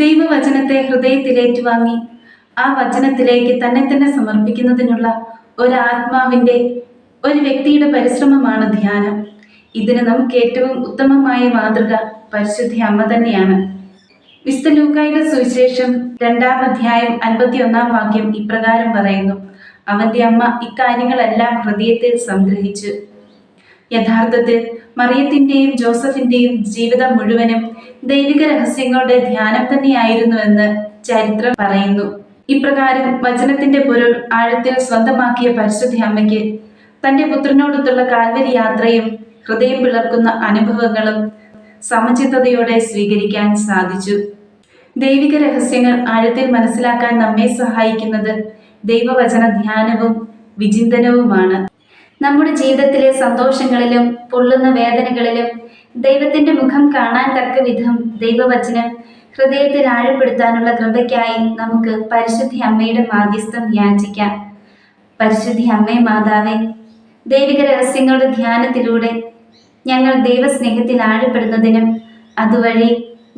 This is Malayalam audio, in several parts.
ദൈവവചനത്തെ ഹൃദയത്തിലേറ്റുവാങ്ങി ആ വചനത്തിലേക്ക് തന്നെ തന്നെ സമർപ്പിക്കുന്നതിനുള്ള ഒരു വ്യക്തിയുടെ പരിശ്രമമാണ് ധ്യാനം. ഇതിന് നമുക്ക് ഏറ്റവും ഉത്തമമായ മാതൃക പരിശുദ്ധ അമ്മ തന്നെയാണ്. വിശുദ്ധ ലൂക്കായുടെ സുവിശേഷം 2-ാം അധ്യായം 51-ാം വാക്യം ഇപ്രകാരം പറയുന്നു: അവന്റെ അമ്മ ഇക്കാര്യങ്ങളെല്ലാം ഹൃദയത്തിൽ സംഗ്രഹിച്ചു. യഥാർത്ഥത്തിൽ മറിയത്തിന്റെയും ജോസഫിന്റെയും ജീവിതം മുഴുവനും ദൈവിക രഹസ്യങ്ങളുടെ ധ്യാനം തന്നെയായിരുന്നുവെന്ന് ചരിത്രം പറയുന്നു. ഇപ്രകാരം വചനത്തിന്റെ പൊരുൾ ആഴത്തിൽ സ്വന്തമാക്കിയ പരിശുദ്ധ അമ്മയ്ക്ക് തന്റെ പുത്രനോടൊത്തുള്ള കാൽവരി യാത്രയും ഹൃദയം പിളർക്കുന്ന അനുഭവങ്ങളും സമചിത്തതയോടെ സ്വീകരിക്കാൻ സാധിച്ചു. ദൈവിക രഹസ്യങ്ങൾ ആഴത്തിൽ മനസ്സിലാക്കാൻ നമ്മെ സഹായിക്കുന്നത് ദൈവവചന ധ്യാനവും വിചിന്തനവുമാണ്. നമ്മുടെ ജീവിതത്തിലെ സന്തോഷങ്ങളിലും പൊള്ളുന്ന വേദനകളിലും ദൈവത്തിന്റെ മുഖം കാണാൻ തക്ക വിധം ദൈവവചനം ഹൃദയത്തിൽ ആഴപ്പെടുത്താനുള്ള കൃപയ്ക്കായി നമുക്ക് പരിശുദ്ധ അമ്മയുടെ മാധ്യസ്ഥം യാചിക്കാം. പരിശുദ്ധ അമ്മേ മാതാവേ, ദൈവിക രഹസ്യങ്ങളുടെ ധ്യാനത്തിലൂടെ ഞങ്ങൾ ദൈവസ്നേഹത്തിൽ ആഴപ്പെടുന്നതിനും അതുവഴി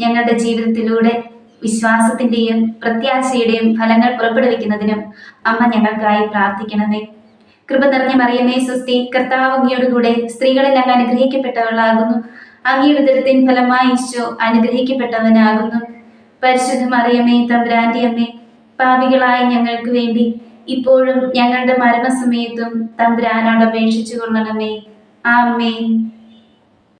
ഞങ്ങളുടെ ജീവിതത്തിലൂടെ വിശ്വാസത്തിന്റെയും പ്രത്യാശയുടെയും ഫലങ്ങൾ പുറപ്പെടുവിക്കുന്നതിനും അമ്മ ഞങ്ങൾക്കായി പ്രാർത്ഥിക്കണമേ. കൃപ നിറഞ്ഞ മറിയമേ സ്വസ്തി, കർത്താവ് അങ്ങയോടുകൂടെ സ്ത്രീകളിൽ അങ്ങ് അനുഗ്രഹിക്കപ്പെട്ടവളാകുന്നു. അങ്ങയുടെ ഉദരത്തിൻ ഫലമായി ഈശോ അനുഗ്രഹിക്കപ്പെട്ടവനാകുന്നു. പരിശുദ്ധ മറിയമേ തമ്പുരാന്റെ അമ്മേ, പാപികളായ ഞങ്ങൾക്ക് വേണ്ടി ഇപ്പോഴും ഞങ്ങളുടെ മരണസമയത്തും തമ്പുരാനോട് അപേക്ഷിച്ചു കൊള്ളണമേ. ആമേൻ.